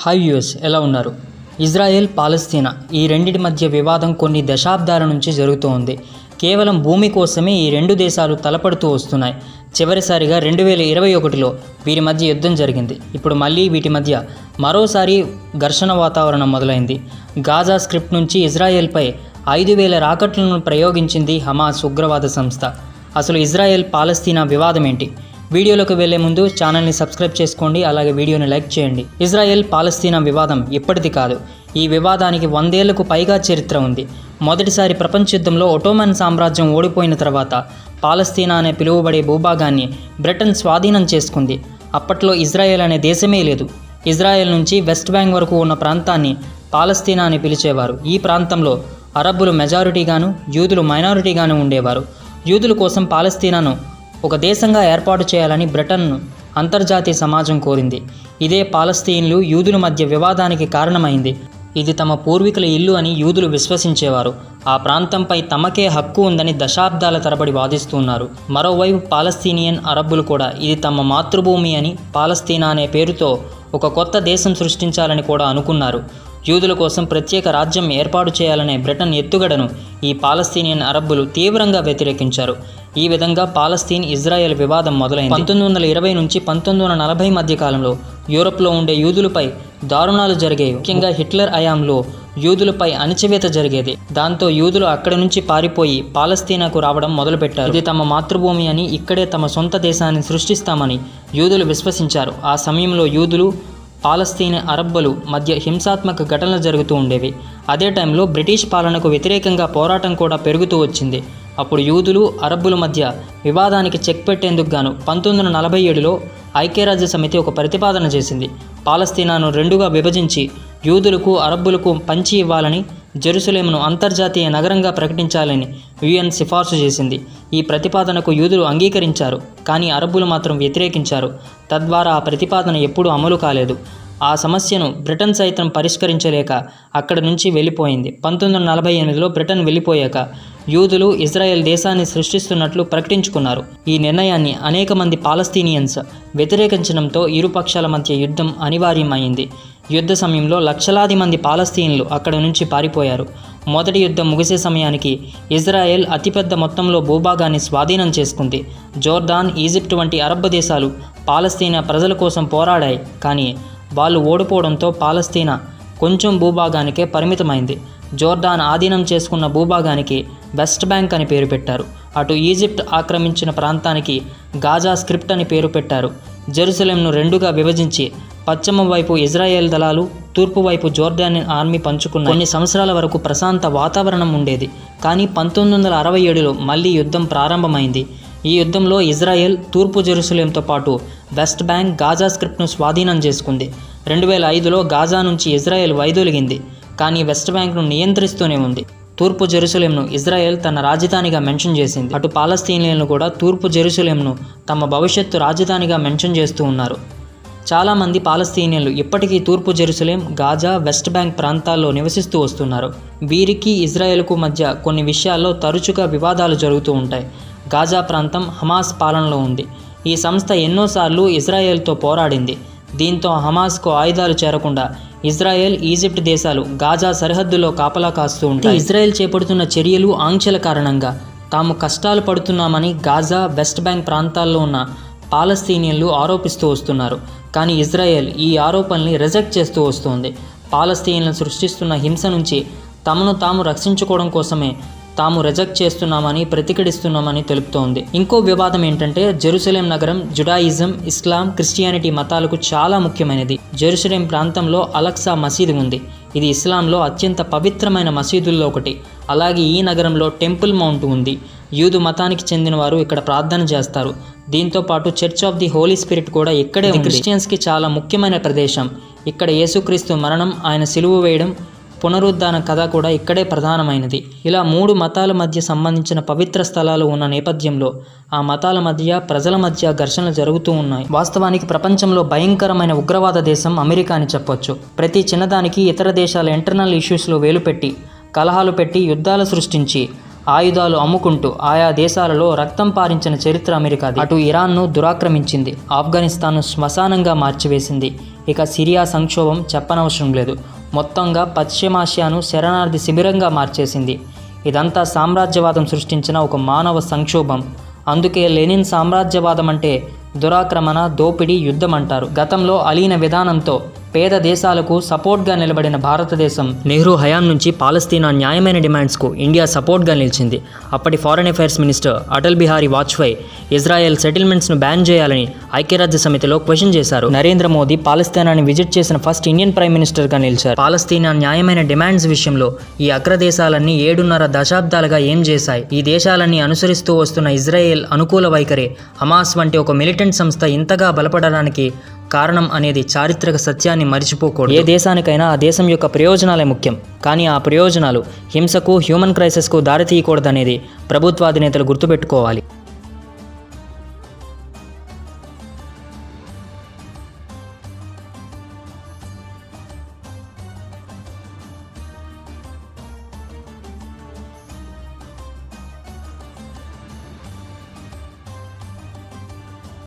Hi US ఎలా ఉన్నారు? Israel పాలస్తీనా ఈ రెండింటి మధ్య వివాదం కొన్ని దశాబ్దాల నుంచి జరుగుతూ ఉంది. కేవలం భూమి కోసమే ఈ రెండు దేశాలు తలపడుతూ వస్తున్నాయి. చివరిసారిగా 2021లో వీరి మధ్య యుద్ధం జరిగింది. ఇప్పుడు మళ్ళీ వీటి మధ్య మరోసారి ఘర్షణ వాతావరణం మొదలైంది. గాజా స్క్రిప్ట్ నుంచి ఇజ్రాయెల్పై 5,000 రాకెట్లను ప్రయోగించింది హమాస్ ఉగ్రవాద సంస్థ. అసలు ఇజ్రాయెల్ పాలస్తీనా వివాదం ఏంటి? వీడియోలోకి వెళ్లే ముందు ఛానల్ని సబ్స్క్రైబ్ చేసుకోండి, అలాగే వీడియోని లైక్ చేయండి. ఇజ్రాయెల్ పాలస్తీనా వివాదం ఇప్పటిది కాదు. ఈ వివాదానికి 100 ఏళ్లకు పైగా చరిత్ర ఉంది. మొదటిసారి ప్రపంచ యుద్ధంలో ఒటోమన్ సామ్రాజ్యం ఓడిపోయిన తర్వాత పాలస్తీనా అనే పిలువబడే భూభాగాన్ని బ్రిటన్ స్వాధీనం చేసుకుంది. అప్పట్లో ఇజ్రాయెల్ అనే దేశమే లేదు. ఇజ్రాయెల్ నుంచి వెస్ట్ బ్యాంక్ వరకు ఉన్న ప్రాంతాన్ని పాలస్తీనా అని పిలిచేవారు. ఈ ప్రాంతంలో అరబ్బులు మెజారిటీగాను, యూదులు మైనారిటీగాను ఉండేవారు. యూదుల కోసం పాలస్తీనాను ఒక దేశంగా ఏర్పాటు చేయాలని బ్రిటన్ను అంతర్జాతీయ సమాజం కోరింది. ఇదే పాలస్తీన్లు యూదుల మధ్య వివాదానికి కారణమైంది. ఇది తమ పూర్వీకుల ఇల్లు అని యూదులు విశ్వసించేవారు. ఆ ప్రాంతంపై తమకే హక్కు ఉందని దశాబ్దాల తరబడి వాదిస్తున్నారు. మరోవైపు పాలస్తీనియన్ అరబ్బులు కూడా ఇది తమ మాతృభూమి అని, పాలస్తీనా అనే పేరుతో ఒక కొత్త దేశం సృష్టించాలని కూడా అనుకున్నారు. యూదుల కోసం ప్రత్యేక రాజ్యం ఏర్పాటు చేయాలనే బ్రిటన్ ఎత్తుగడను ఈ పాలస్తీనియన్ అరబ్బులు తీవ్రంగా వ్యతిరేకించారు. ఈ విధంగా పాలస్తీన్ ఇజ్రాయెల్ వివాదం మొదలైంది. 1920 నుంచి 1940 మధ్య కాలంలో యూరప్లో ఉండే యూదులపై దారుణాలు జరిగేవి. ముఖ్యంగా హిట్లర్ హయాంలో యూదులపై అణచివేత జరిగేది. దాంతో యూదులు అక్కడి నుంచి పారిపోయి పాలస్తీనాకు రావడం మొదలుపెట్టారు. ఇది తమ మాతృభూమి అని, ఇక్కడే తమ సొంత దేశాన్ని సృష్టిస్తామని యూదులు విశ్వసించారు. ఆ సమయంలో యూదులు, పాలస్తీన్ అరబ్బులు మధ్య హింసాత్మక ఘటనలు జరుగుతూ ఉండేవి. అదే టైంలో బ్రిటిష్ పాలనకు వ్యతిరేకంగా పోరాటం కూడా పెరుగుతూ వచ్చింది. అప్పుడు యూదులు, అరబ్బుల మధ్య వివాదానికి చెక్ పెట్టేందుకు గాను 1947లో ఐక్యరాజ్య సమితి ఒక ప్రతిపాదన చేసింది. పాలస్తీనాను రెండుగా విభజించి యూదులకు, అరబ్బులకు పంచి ఇవ్వాలని, జెరూసలేంను అంతర్జాతీయ నగరంగా ప్రకటించాలని యుఎన్ సిఫార్సు చేసింది. ఈ ప్రతిపాదనకు యూదులు అంగీకరించారు, కానీ అరబ్బులు మాత్రం వ్యతిరేకించారు. తద్వారా ఆ ప్రతిపాదన ఎప్పుడూ అమలు కాలేదు. ఆ సమస్యను బ్రిటన్ సైతం పరిష్కరించలేక అక్కడి నుంచి వెళ్ళిపోయింది. 1948లో బ్రిటన్ వెళ్ళిపోయాక యూదులు ఇజ్రాయెల్ దేశాన్ని సృష్టిస్తున్నట్లు ప్రకటించుకున్నారు. ఈ నిర్ణయాన్ని అనేక మంది పాలస్తీనియన్స్ వ్యతిరేకించడంతో ఇరు పక్షాల మధ్య యుద్ధం అనివార్యమైంది. యుద్ధ సమయంలో లక్షలాది మంది పాలస్తీన్లు అక్కడి నుంచి పారిపోయారు. మొదటి యుద్ధం ముగిసే సమయానికి ఇజ్రాయెల్ అతిపెద్ద మొత్తంలో భూభాగాన్ని స్వాధీనం చేసుకుంది. జోర్డాన్, ఈజిప్ట్ వంటి అరబ్ దేశాలు పాలస్తీనా ప్రజల కోసం పోరాడాయి. కానీ వాళ్ళు ఓడిపోవడంతో పాలస్తీనా కొంచెం భూభాగానికే పరిమితమైంది. జోర్డాన్ ఆధీనం చేసుకున్న భూభాగానికి వెస్ట్ బ్యాంక్ అని పేరు పెట్టారు. అటు ఈజిప్ట్ ఆక్రమించిన ప్రాంతానికి గాజా స్క్రిప్ట్ అని పేరు పెట్టారు. జెరూసలేంను రెండుగా విభజించి పశ్చిమ వైపు ఇజ్రాయెల్ దళాలు, తూర్పు వైపు జోర్డాన్ ఆర్మీ పంచుకున్న కొన్ని సంవత్సరాల వరకు ప్రశాంత వాతావరణం ఉండేది. కానీ 1967లో మళ్ళీ యుద్ధం ప్రారంభమైంది. ఈ యుద్ధంలో ఇజ్రాయెల్ తూర్పు జెరూసలేంతో పాటు వెస్ట్ బ్యాంక్, గాజా స్క్రిప్ట్ను స్వాధీనం చేసుకుంది. 2005లో గాజా నుంచి ఇజ్రాయెల్ వైదొలిగింది, కానీ వెస్ట్ బ్యాంక్ను నియంత్రిస్తూనే ఉంది. తూర్పు జెరూసలేంను ఇజ్రాయెల్ తన రాజధానిగా మెన్షన్ చేసింది. అటు పాలస్తీనియన్లు కూడా తూర్పు జెరూసలేంను తమ భవిష్యత్తు రాజధానిగా మెన్షన్ చేస్తూ ఉన్నారు. చాలామంది పాలస్తీనియన్లు ఇప్పటికీ తూర్పు జెరూసలేం, గాజా, వెస్ట్ బ్యాంక్ ప్రాంతాల్లో నివసిస్తూ వస్తున్నారు. వీరికి ఇజ్రాయెల్కు మధ్య కొన్ని విషయాల్లో తరచుగా వివాదాలు జరుగుతూ ఉంటాయి. గాజా ప్రాంతం హమాస్ పాలనలో ఉంది. ఈ సంస్థ ఎన్నోసార్లు ఇజ్రాయెల్తో పోరాడింది. దీంతో హమాస్కు ఆయుధాలు చేరకుండా ఇజ్రాయెల్, ఈజిప్ట్ దేశాలు గాజా సరిహద్దులో కాపలా కాస్తూ ఉంటాయి. ఇజ్రాయెల్ చేపడుతున్న చర్యలు, ఆంక్షల కారణంగా తాము కష్టాలు పడుతున్నామని గాజా, వెస్ట్ బ్యాంక్ ప్రాంతాల్లో ఉన్న పాలస్తీనియన్లు ఆరోపిస్తూ వస్తున్నారు. కానీ ఇజ్రాయెల్ ఈ ఆరోపణల్ని రిజెక్ట్ చేస్తూ వస్తుంది. పాలస్తీనియన్లు సృష్టిస్తున్న హింస నుంచి తమను తాము రక్షించుకోవడం కోసమే తాము రిజెక్ట్ చేస్తున్నామని, ప్రతిఘటిస్తున్నామని తెలుపుతోంది. ఇంకో వివాదం ఏంటంటే జెరూసలేం నగరం జుడాయిజం, ఇస్లాం, క్రిస్టియానిటీ మతాలకు చాలా ముఖ్యమైనది. జెరూసలేం ప్రాంతంలో అలక్సా మసీదు ఉంది. ఇది ఇస్లాంలో అత్యంత పవిత్రమైన మసీదుల్లో ఒకటి. అలాగే ఈ నగరంలో టెంపుల్ మౌంట్ ఉంది. యూదు మతానికి చెందిన వారు ఇక్కడ ప్రార్థన చేస్తారు. దీంతో పాటు church of the holy spirit కూడా ఇక్కడే ఉంది. క్రిస్టియన్స్కి చాలా ముఖ్యమైన ప్రదేశం. ఇక్కడ యేసుక్రీస్తు మరణం, ఆయన సిలువ వేయడం, పునరుద్ధాన కథ కూడా ఇక్కడే ప్రధానమైనది. ఇలా 3 మతాల మధ్య సంబంధించిన పవిత్ర స్థలాలు ఉన్న నేపథ్యంలో ఆ మతాల మధ్య, ప్రజల మధ్య ఘర్షణలు జరుగుతూ ఉన్నాయి. వాస్తవానికి ప్రపంచంలో భయంకరమైన ఉగ్రవాద దేశం అమెరికా అని చెప్పొచ్చు. ప్రతి చిన్నదానికి ఇతర దేశాల ఇంటర్నల్ ఇష్యూస్లో వేలు పెట్టి, కలహాలు పెట్టి, యుద్ధాలు సృష్టించి ఆయుధాలు అమ్ముకుంటూ ఆయా దేశాలలో రక్తం పారించిన చరిత్ర అమెరికాది. అటు ఇరాన్ను దురాక్రమించింది, ఆఫ్ఘనిస్తాన్ను శ్మశానంగా మార్చివేసింది. ఇక సిరియా సంక్షోభం చెప్పనవసరం లేదు. మొత్తంగా పశ్చిమాసియాను శరణార్థి శిబిరంగా మార్చేసింది. ఇదంతా సామ్రాజ్యవాదం సృష్టించిన ఒక మానవ సంక్షోభం. అందుకే లెనిన్ సామ్రాజ్యవాదం అంటే దురాక్రమణ, దోపిడీ, యుద్ధం అంటారు. గతంలో అలీన విధానంతో పేద దేశాలకు సపోర్ట్గా నిలబడిన భారతదేశం నెహ్రూ హయాం నుంచి పాలస్తీనా న్యాయమైన డిమాండ్స్కు ఇండియా సపోర్ట్గా నిలిచింది. అప్పటి foreign affairs minister Atal Bihari Vajpayee Israel సెటిల్మెంట్స్ను బ్యాన్ చేయాలని ఐక్యరాజ్య సమితిలో క్వశ్చన్ చేశారు. నరేంద్ర మోదీ పాలస్తీనాని విజిట్ చేసిన ఫస్ట్ ఇండియన్ ప్రైమ్ మినిస్టర్గా నిలిచారు. పాలస్తీనా న్యాయమైన డిమాండ్స్ విషయంలో ఈ అగ్రదేశాలన్నీ 7.5 దశాబ్దాలుగా ఏం చేశాయి? ఈ దేశాలన్నీ అనుసరిస్తూ వస్తున్న ఇజ్రాయెల్ అనుకూల వైఖరి హమాస్ వంటి ఒక మిలిటెంట్ సంస్థ ఇంతగా బలపడడానికి కారణం అనేది చారిత్రక సత్యాన్ని మరిచిపోకూడదు. ఏ దేశానికైనా ఆ దేశం యొక్క ప్రయోజనాలే ముఖ్యం. కానీ ఆ ప్రయోజనాలు హింసకు, హ్యూమన్ క్రైసిస్కు దారితీయకూడదనేది ప్రభుత్వాధినేతలు గుర్తుపెట్టుకోవాలి.